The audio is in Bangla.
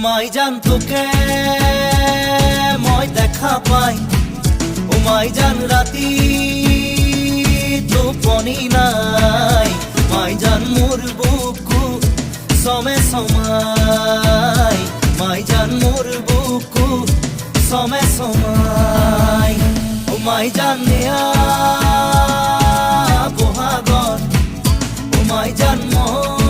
মাই জান তোকে মই দেখা পাই ও মাই জান রাতি টোপনি নাই মাই জান মোর বুকু সমে সমাই মাই জান মোর বুকু সমে সমাই ও মাই জান নেয়া বহাগর ও মাই জান মোর